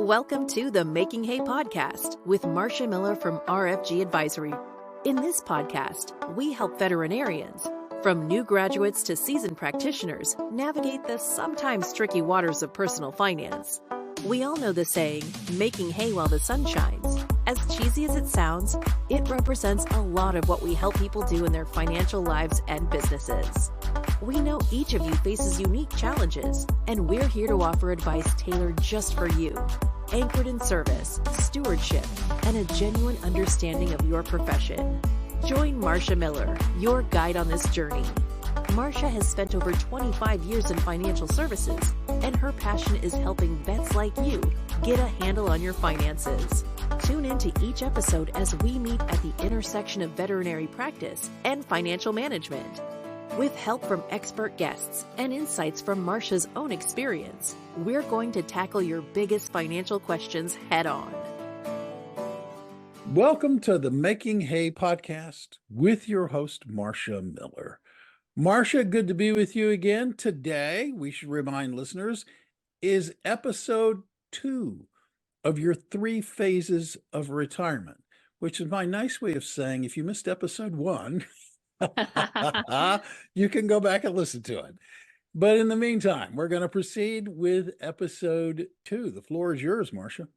Welcome to the Making Hay podcast with Marcia Miller from RFG Advisory. In this podcast, we help veterinarians, from new graduates to seasoned practitioners, navigate the sometimes tricky waters of personal finance. We all know the saying, making hay while the sun shines. As cheesy as it sounds, it represents a lot of what we help people do in their financial lives and businesses. We know each of you faces unique challenges, and we're here to offer advice tailored just for you, anchored in service, stewardship, and a genuine understanding of your profession. Join Marcia Miller, your guide on this journey. Marcia has spent over 25 years in financial services, and her passion is helping vets like you get a handle on your finances. Tune into each episode as we meet at the intersection of veterinary practice and financial management. With help from expert guests and insights from Marcia's own experience, we're going to tackle your biggest financial questions head on. Welcome to the Making Hay podcast with your host, Marcia Miller. Marcia, good to be with you again. Today, we should remind listeners, is episode 2 of your 3 phases of retirement, which is my nice way of saying if you missed episode 1, you can go back and listen to it. But in the meantime, we're going to proceed with episode 2. The floor is yours, Marcia.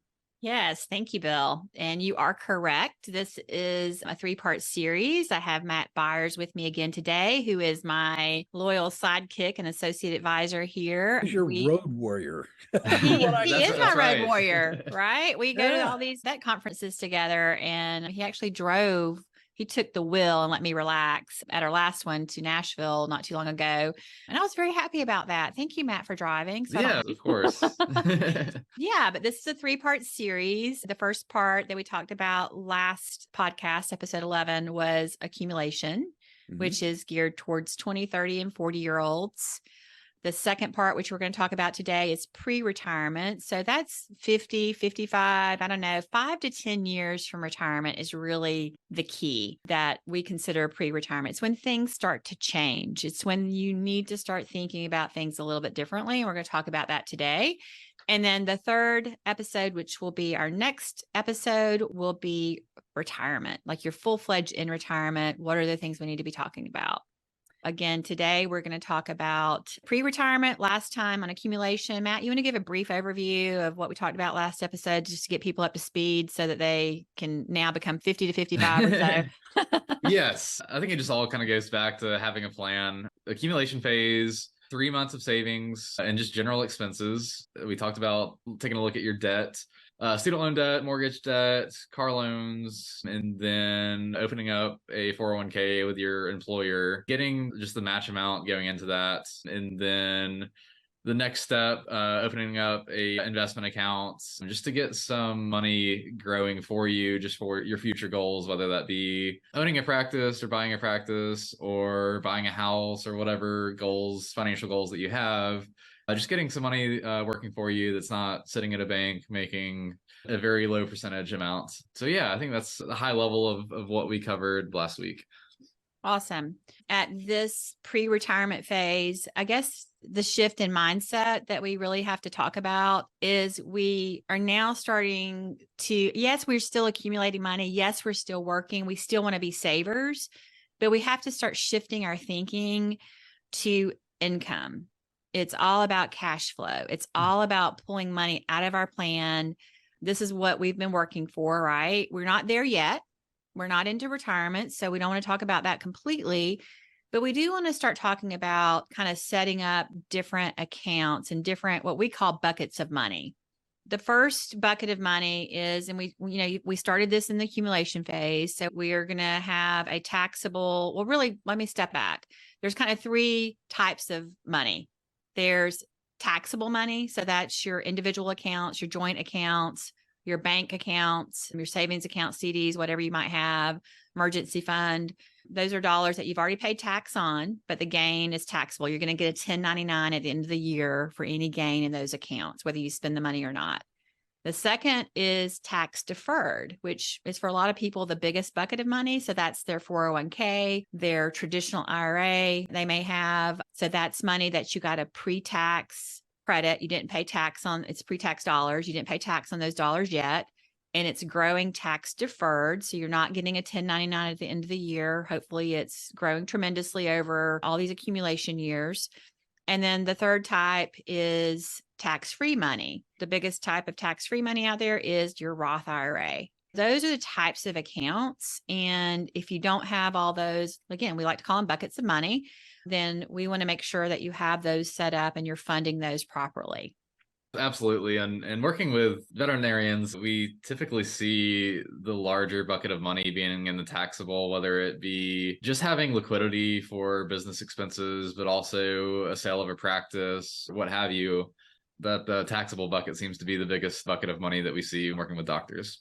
Yes, thank you, Bill. And you are correct. This is a 3-part series. I have Matt Byars with me again today, who is my loyal sidekick and associate advisor here. He's your road warrior. He is my road warrior, right? We go to Yeah. all these vet conferences together, and he actually drove. He took the wheel and let me relax at our last one to Nashville not too long ago. And I was very happy about that. Thank you, Matt, for driving. Yeah, of course. Yeah, but this is a 3-part series. The first part that we talked about last podcast, episode 11, was accumulation, which is geared towards 20, 30, and 40-year-olds. The second part, which we're going to talk about today, is pre-retirement. So that's 50, 55, 5 to 10 years from retirement is really the key that we consider pre-retirement. It's when things start to change. It's when you need to start thinking about things a little bit differently. And we're going to talk about that today. And then the third episode, which will be our next episode, will be retirement, like you're full-fledged in retirement. What are the things we need to be talking about? Again, today we're going to talk about pre-retirement. Last time on accumulation. Matt, you want to give a brief overview of what we talked about last episode, just to get people up to speed so that they can now become 50 to 55 or so? Yes, I think it just all kind of goes back to having a plan. Accumulation phase, 3 months of savings, and just general expenses. We talked about taking a look at your debt. Student loan debt, mortgage debt, car loans, and then opening up a 401k with your employer, getting just the match amount going into that. And then the next step, opening up a investment account just to get some money growing for you, just for your future goals, whether that be owning a practice or buying a practice or buying a house or whatever goals, financial goals that you have. Just getting some money working for you that's not sitting at a bank making a very low percentage amount. So yeah, I think that's a high level of what we covered last week. Awesome. At this pre-retirement phase, I guess the shift in mindset that we really have to talk about is we are now starting to, yes, we're still accumulating money. Yes, we're still working. We still want to be savers, but we have to start shifting our thinking to income. It's all about cash flow. It's all about pulling money out of our plan. This is what we've been working for, right? We're not there yet. We're not into retirement, so we don't want to talk about that completely, but we do want to start talking about kind of setting up different accounts and different, what we call buckets of money. The first bucket of money is, and we started this in the accumulation phase. So we are going to have a taxable, well, really, let me step back. There's kind of 3 types of money. There's taxable money. So that's your individual accounts, your joint accounts, your bank accounts, your savings accounts, CDs, whatever you might have, emergency fund. Those are dollars that you've already paid tax on, but the gain is taxable. You're going to get a 1099 at the end of the year for any gain in those accounts, whether you spend the money or not. The second is tax-deferred, which is for a lot of people the biggest bucket of money. So that's their 401k, their traditional IRA they may have. So that's money that you got a pre-tax credit. You didn't pay tax on it's pre-tax dollars. You didn't pay tax on those dollars yet. And it's growing tax deferred. So you're not getting a 1099 at the end of the year. Hopefully it's growing tremendously over all these accumulation years. And then the third type is tax-free money. The biggest type of tax-free money out there is your Roth IRA. Those are the types of accounts. And if you don't have all those, again, we like to call them buckets of money, then we want to make sure that you have those set up and you're funding those properly. Absolutely. And working with veterinarians, we typically see the larger bucket of money being in the taxable, whether it be just having liquidity for business expenses, but also a sale of a practice, what have you. That the taxable bucket seems to be the biggest bucket of money that we see working with doctors.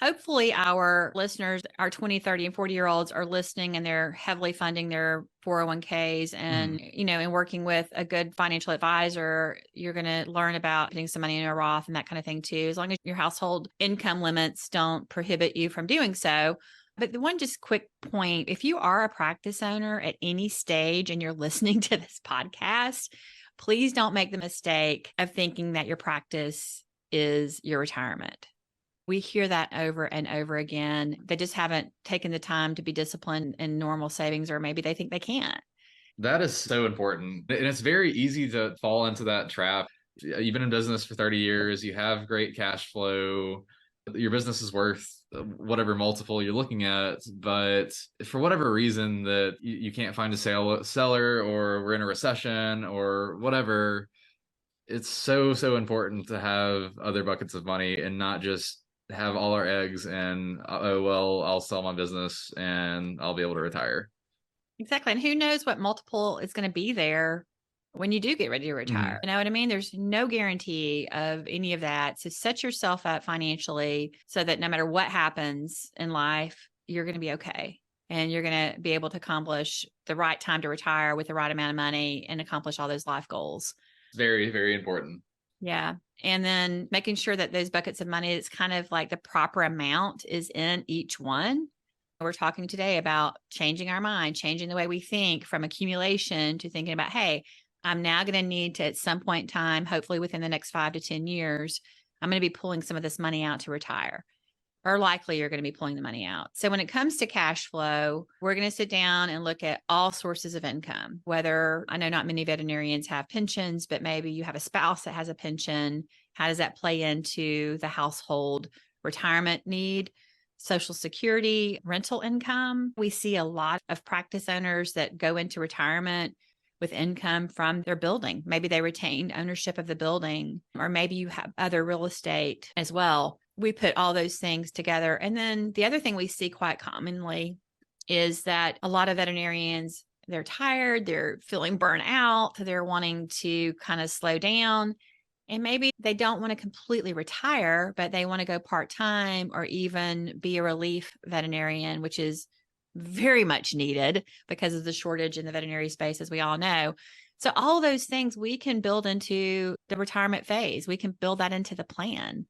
Hopefully our listeners, our 20, 30, and 40-year-olds are listening and they're heavily funding their 401ks and, and working with a good financial advisor. You're going to learn about putting some money in a Roth and that kind of thing too, as long as your household income limits don't prohibit you from doing so. But the one just quick point, if you are a practice owner at any stage and you're listening to this podcast, please don't make the mistake of thinking that your practice is your retirement. We hear that over and over again. They just haven't taken the time to be disciplined in normal savings, or maybe they think they can't. That is so important. And it's very easy to fall into that trap. You've been in business for 30 years. You have great cash flow. Your business is worth whatever multiple you're looking at. But for whatever reason that you can't find a seller, or we're in a recession or whatever, it's so important to have other buckets of money and not just have all our eggs and, oh, well, I'll sell my business and I'll be able to retire. Exactly. And who knows what multiple is going to be there when you do get ready to retire. You know what I mean? There's no guarantee of any of that. So set yourself up financially so that no matter what happens in life, you're going to be okay. And you're going to be able to accomplish the right time to retire with the right amount of money and accomplish all those life goals. Very, very important. Yeah. And then making sure that those buckets of money, it's kind of like the proper amount is in each one. We're talking today about changing our mind, changing the way we think from accumulation to thinking about, hey, I'm now going to need to, at some point in time, hopefully within the next 5 to 10 years, I'm going to be pulling some of this money out to retire. Or likely you're going to be pulling the money out. So when it comes to cash flow, we're going to sit down and look at all sources of income, whether, I know not many veterinarians have pensions, but maybe you have a spouse that has a pension. How does that play into the household retirement need? Social Security, rental income. We see a lot of practice owners that go into retirement with income from their building. Maybe they retained ownership of the building, or maybe you have other real estate as well. We put all those things together. And then the other thing we see quite commonly is that a lot of veterinarians, they're tired, they're feeling burnt out, they're wanting to kind of slow down. And maybe they don't want to completely retire, but they want to go part-time or even be a relief veterinarian, which is very much needed because of the shortage in the veterinary space, as we all know. So all those things we can build into the retirement phase. We can build that into the plan.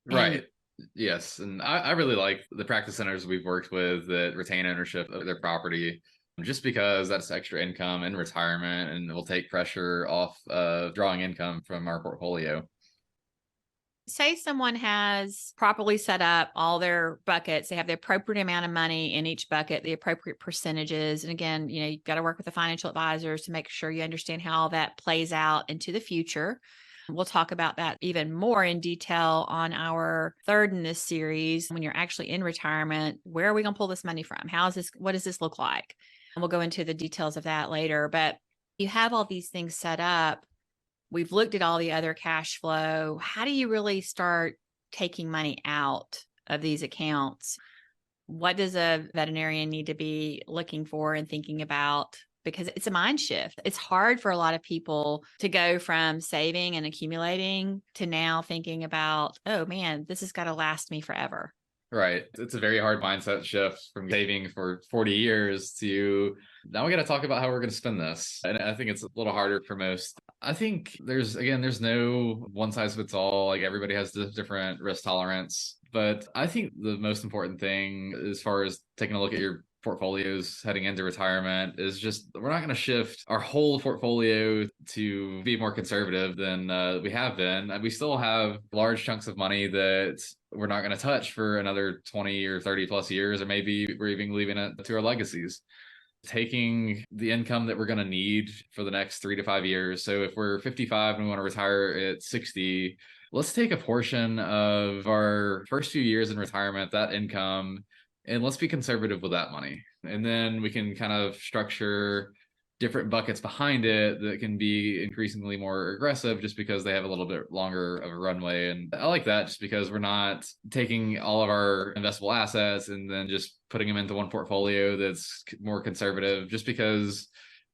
Right. Yes. And I really like the practice centers we've worked with that retain ownership of their property, just because that's extra income in retirement and it will take pressure off of drawing income from our portfolio. Say someone has properly set up all their buckets. They have the appropriate amount of money in each bucket, the appropriate percentages. And again, you've got to work with the financial advisors to make sure you understand how all that plays out into the future. We'll talk about that even more in detail on our third in this series. When you're actually in retirement, where are we going to pull this money from? What does this look like? And we'll go into the details of that later. But you have all these things set up. We've looked at all the other cash flow. How do you really start taking money out of these accounts? What does a veterinarian need to be looking for and thinking about? Because it's a mind shift. It's hard for a lot of people to go from saving and accumulating to now thinking about, oh man, this has got to last me forever. Right. It's a very hard mindset shift from saving for 40 years to now we got to talk about how we're going to spend this. And I think it's a little harder for most. I think there's no one size fits all. Like everybody has different risk tolerance. But I think the most important thing as far as taking a look at your portfolios heading into retirement is just we're not going to shift our whole portfolio to be more conservative than we have been. We still have large chunks of money that we're not going to touch for another 20 or 30 plus years, or maybe we're even leaving it to our legacies. Taking the income that we're going to need for the next 3 to 5 years. So if we're 55 and we want to retire at 60, let's take a portion of our first few years in retirement, that income, and let's be conservative with that money. And then we can kind of structure different buckets behind it that can be increasingly more aggressive just because they have a little bit longer of a runway. And I like that just because we're not taking all of our investable assets and then just putting them into one portfolio that's more conservative, just because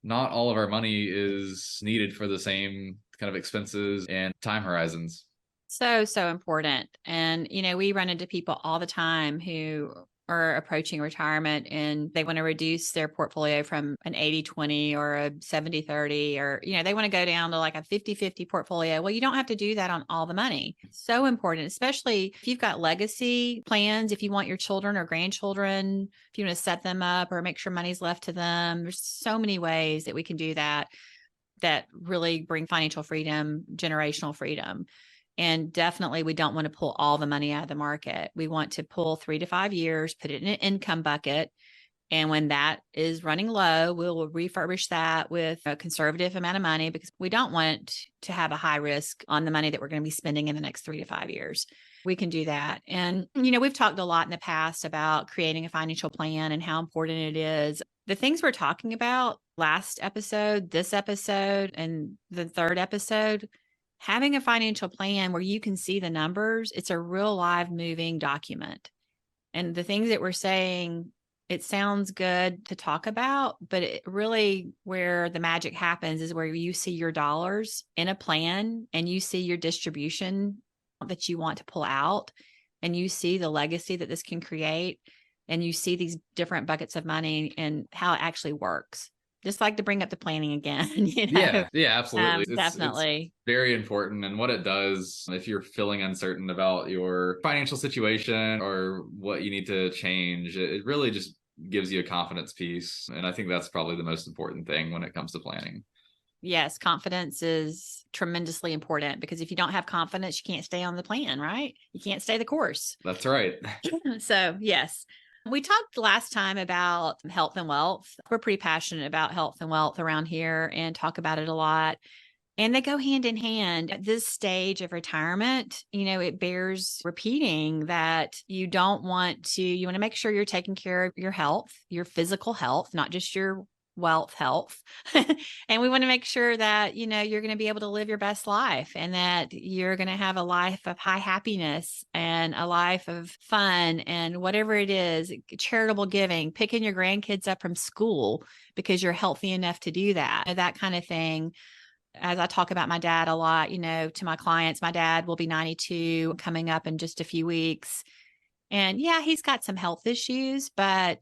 not all of our money is needed for the same kind of expenses and time horizons. So important. And, we run into people all the time who are approaching retirement and they want to reduce their portfolio from an 80-20 or a 70-30, or, they want to go down to like a 50-50 portfolio. Well, you don't have to do that on all the money. So important, especially if you've got legacy plans, if you want your children or grandchildren, if you want to set them up or make sure money's left to them. There's so many ways that we can do that really bring financial freedom, generational freedom. And definitely, we don't want to pull all the money out of the market. We want to pull 3 to 5 years, put it in an income bucket. And when that is running low, we'll refurbish that with a conservative amount of money, because we don't want to have a high risk on the money that we're going to be spending in the next 3 to 5 years. We can do that. And, we've talked a lot in the past about creating a financial plan and how important it is. The things we're talking about last episode, this episode, and the third episode, having a financial plan where you can see the numbers, it's a real live moving document. And the things that we're saying, it sounds good to talk about, but it really, where the magic happens is where you see your dollars in a plan and you see your distribution that you want to pull out, and you see the legacy that this can create, and you see these different buckets of money and how it actually works. Just like to bring up the planning again. Yeah, absolutely. Definitely. It's very important. And what it does, if you're feeling uncertain about your financial situation or what you need to change, it really just gives you a confidence piece. And I think that's probably the most important thing when it comes to planning. Yes, confidence is tremendously important, because if you don't have confidence, you can't stay on the plan, right? You can't stay the course. That's right. So, yes. We talked last time about health and wealth. We're pretty passionate about health and wealth around here and talk about it a lot. And they go hand in hand. At this stage of retirement, it bears repeating that you want to make sure you're taking care of your health, your physical health, not just your wealth health. And we want to make sure that, you're going to be able to live your best life, and that you're going to have a life of high happiness and a life of fun and whatever it is, charitable giving, picking your grandkids up from school because you're healthy enough to do that kind of thing. As I talk about my dad a lot, to my clients, my dad will be 92 coming up in just a few weeks. And yeah, he's got some health issues, but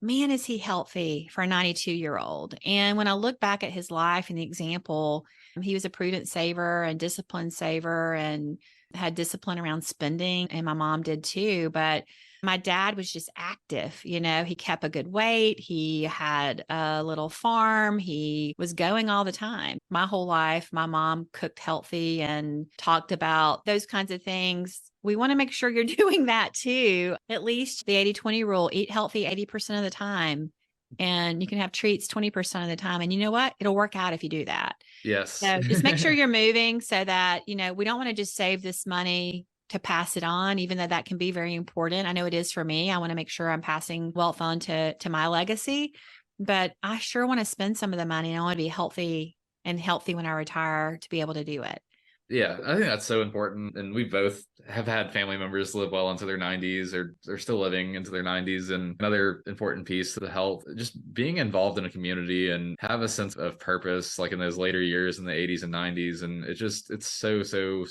man, is he healthy for a 92-year-old. And when I look back at his life and the example, he was a prudent saver and disciplined saver and had discipline around spending. And my mom did too. But my dad was just active. He kept a good weight. He had a little farm. He was going all the time. My whole life, my mom cooked healthy and talked about those kinds of things. We want to make sure you're doing that too. At least the 80-20 rule, eat healthy 80% of the time. And you can have treats 20% of the time. And you know what? It'll work out if you do that. Yes. So just make sure you're moving so that, we don't want to just save this money to pass it on, even though that can be very important. I know it is for me. I want to make sure I'm passing wealth on to my legacy, but I sure want to spend some of the money. And I want to be healthy when I retire to be able to do it. Yeah, I think that's so important. And we both have had family members live well into their 90s, or they're still living into their 90s. And another important piece to the health, just being involved in a community and have a sense of purpose, like in those later years in the 80s and 90s. And it's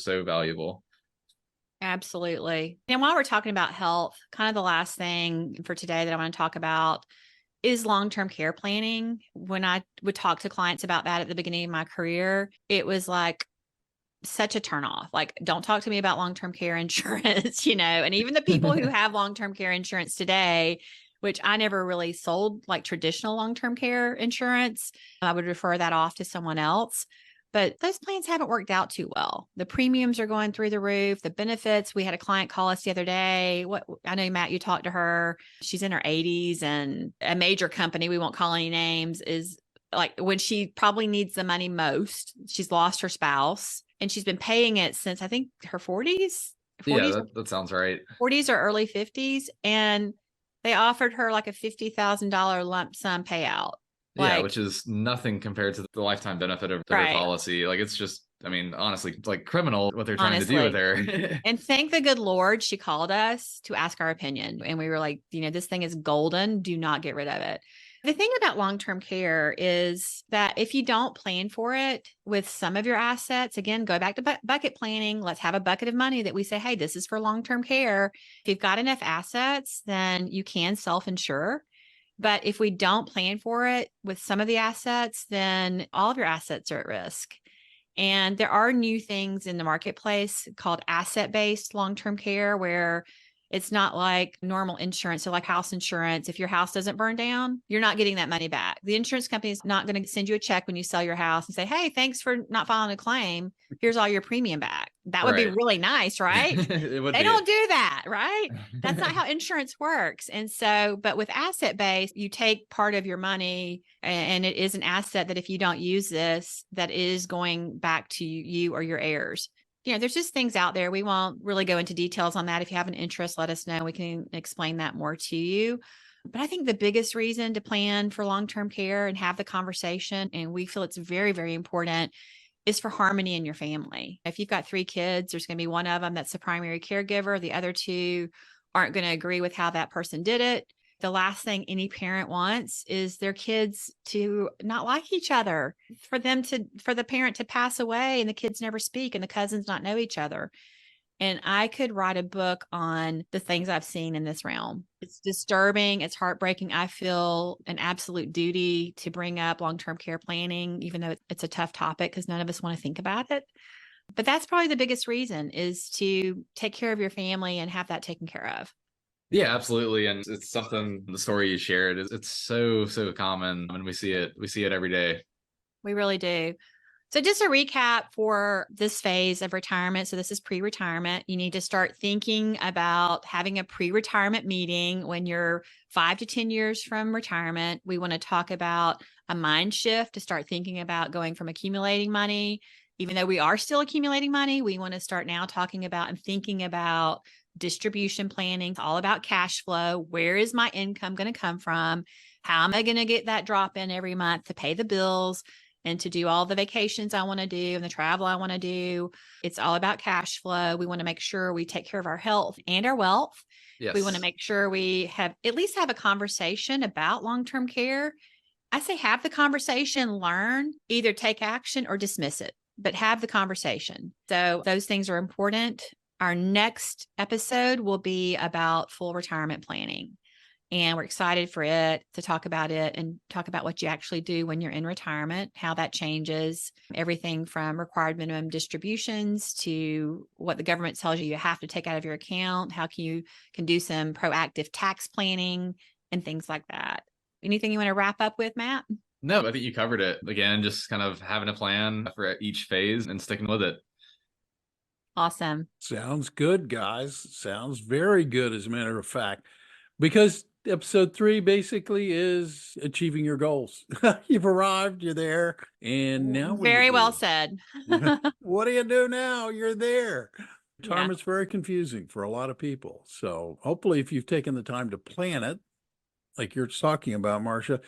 so valuable. Absolutely. And while we're talking about health, kind of the last thing for today that I want to talk about is long-term care planning. When I would talk to clients about that at the beginning of my career, it was like such a turnoff. Like, don't talk to me about long-term care insurance, and even the people who have long-term care insurance today which I never really sold like traditional long-term care insurance. I would refer that off to someone else. But those plans haven't worked out too well. The premiums are going through the roof. The benefits, we had a client call us the other day. I know, Matt, you talked to her. She's in her 80s, and a major company, we won't call any names, is like when she probably needs the money most. She's lost her spouse, and she's been paying it since I think her 40s. Yeah, that sounds right. 40s or early 50s. And they offered her like a $50,000 lump sum payout. Yeah, which is nothing compared to the lifetime benefit of her policy. Like, it's just, I mean, honestly, it's like criminal what they're trying to do with her. And thank the good Lord, she called us to ask our opinion. And we were like, this thing is golden. Do not get rid of it. The thing about long-term care is that if you don't plan for it with some of your assets, again, go back to bucket planning. Let's have a bucket of money that we say, hey, this is for long-term care. If you've got enough assets, then you can self-insure. But if we don't plan for it with some of the assets, then all of your assets are at risk. And there are new things in the marketplace called asset-based long-term care, where it's not like normal insurance. So like house insurance, if your house doesn't burn down, you're not getting that money back. The insurance company is not going to send you a check when you sell your house and say, hey, thanks for not filing a claim. Here's all your premium back. That would be really nice, right? They don't do that, right? That's not how insurance works. And so, but with asset-based, you take part of your money and it is an asset that if you don't use this, that is going back to you or your heirs. There's just things out there. We won't really go into details on that. If you have an interest, let us know. We can explain that more to you. But I think the biggest reason to plan for long-term care and have the conversation, and we feel it's very, very important, is for harmony in your family. If you've got 3 kids, there's going to be one of them that's the primary caregiver. The other 2 aren't going to agree with how that person did it. The last thing any parent wants is their kids to not like each other, for the parent to pass away and the kids never speak and the cousins not know each other. And I could write a book on the things I've seen in this realm. It's disturbing. It's heartbreaking. I feel an absolute duty to bring up long-term care planning, even though it's a tough topic because none of us want to think about it. But that's probably the biggest reason, is to take care of your family and have that taken care of. Yeah, absolutely. And it's something, the story you shared, it's so common, and we see it every day. We really do. So just a recap for this phase of retirement. So this is pre-retirement. You need to start thinking about having a pre-retirement meeting when you're 5 to 10 years from retirement. We want to talk about a mind shift to start thinking about going from accumulating money. Even though we are still accumulating money, we want to start now talking about and thinking about distribution planning. It's all about cash flow. Where is my income going to come from? How am I going to get that drop in every month to pay the bills and to do all the vacations I want to do and the travel I want to do? It's all about cash flow. We want to make sure we take care of our health and our wealth. Yes. We want to make sure we have at least have a conversation about long-term care. I say have the conversation, learn, either take action or dismiss it, but have the conversation. So those things are important. Our next episode will be about full retirement planning. And we're excited for it, to talk about it and talk about what you actually do when you're in retirement, how that changes everything from required minimum distributions to what the government tells you have to take out of your account, how you can do some proactive tax planning and things like that. Anything you want to wrap up with, Matt? No, I think you covered it. Again, just kind of having a plan for each phase and sticking with it. Awesome. Sounds good, guys. Sounds very good, as a matter of fact, because episode 3 basically is achieving your goals. You've arrived, you're there, and now what Very do you well do? said. What do you do now? You're there. Retirement's very confusing for a lot of people. So hopefully, if you've taken the time to plan it, like you're talking about, Marcia,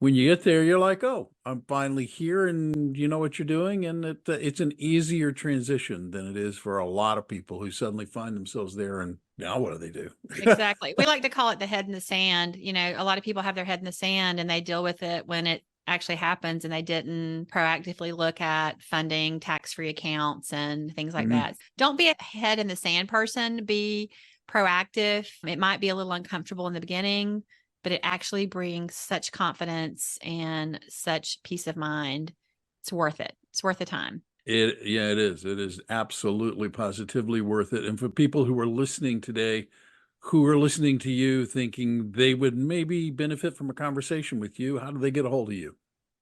when you get there, you're like, oh, I'm finally here, and you know what you're doing. And it's an easier transition than it is for a lot of people who suddenly find themselves there. And now what do they do? Exactly. We like to call it the head in the sand. A lot of people have their head in the sand and they deal with it when it actually happens, and they didn't proactively look at funding tax-free accounts and things like that. Don't be a head in the sand person. Be proactive. It might be a little uncomfortable in the beginning, but it actually brings such confidence and such peace of mind. It's worth it. It's worth the time. It is. It is absolutely, positively worth it. And for people who are listening today who are listening to you thinking they would maybe benefit from a conversation with you, how do they get a hold of you?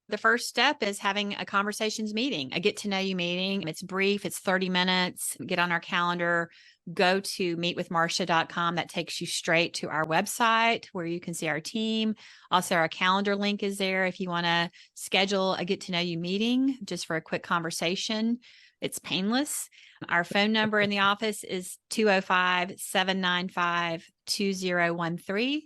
The first step is having a conversations meeting, a get to know you meeting. It's brief, it's 30 minutes. Get on our calendar, go to meetwithmarcia.com. That takes you straight to our website where you can see our team. Also, our calendar link is there if you want to schedule a get to know you meeting just for a quick conversation. It's painless. Our phone number in the office is 205-795-2013.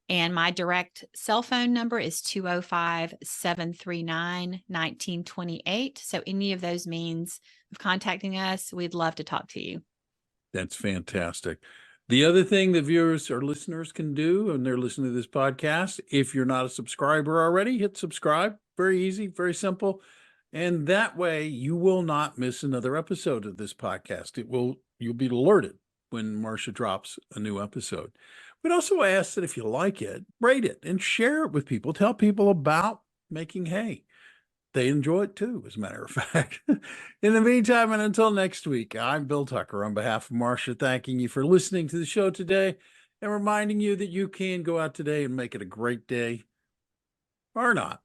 And my direct cell phone number is 205-739-1928. So any of those means of contacting us, we'd love to talk to you. That's fantastic. The other thing that viewers or listeners can do when they're listening to this podcast, if you're not a subscriber already, hit subscribe. Very easy, very simple. And that way you will not miss another episode of this podcast. You'll be alerted when Marcia drops a new episode. We'd also ask that if you like it, rate it and share it with people. Tell people about making hay. They enjoy it too, as a matter of fact. In the meantime, and until next week, I'm Bill Tucker on behalf of Marcia, thanking you for listening to the show today and reminding you that you can go out today and make it a great day or not.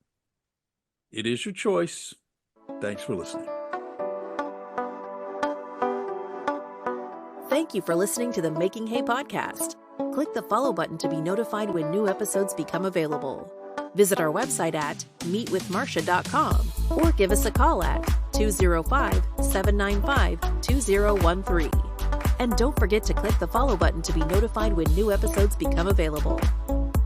It is your choice. Thanks for listening. Thank you for listening to the Making Hay podcast. Click the follow button to be notified when new episodes become available. Visit our website at meetwithmarcia.com or give us a call at 205-795-2013. And don't forget to click the follow button to be notified when new episodes become available.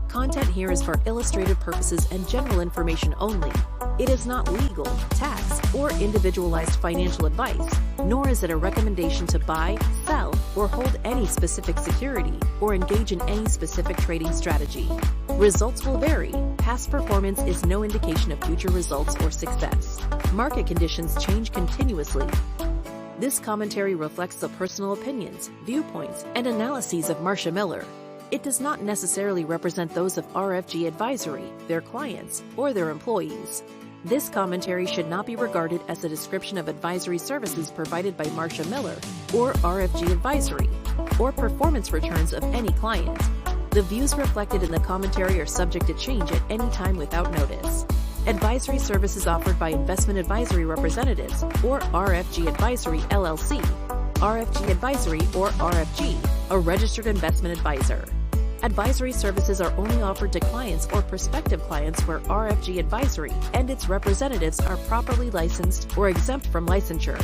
Content here is for illustrative purposes and general information only. It is not legal, tax, or individualized financial advice, nor is it a recommendation to buy, sell, or hold any specific security or engage in any specific trading strategy. Results will vary. Past performance is no indication of future results or success. Market conditions change continuously. This commentary reflects the personal opinions, viewpoints, and analyses of Marcia Miller. It does not necessarily represent those of RFG Advisory, their clients, or their employees. This commentary should not be regarded as a description of advisory services provided by Marcia Miller or RFG Advisory, or performance returns of any client. The views reflected in the commentary are subject to change at any time without notice. Advisory services offered by investment advisory representatives or RFG Advisory LLC, RFG Advisory or RFG, a registered investment advisor. Advisory services are only offered to clients or prospective clients where RFG Advisory and its representatives are properly licensed or exempt from licensure.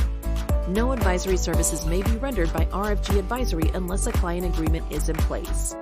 No advisory services may be rendered by RFG Advisory unless a client agreement is in place.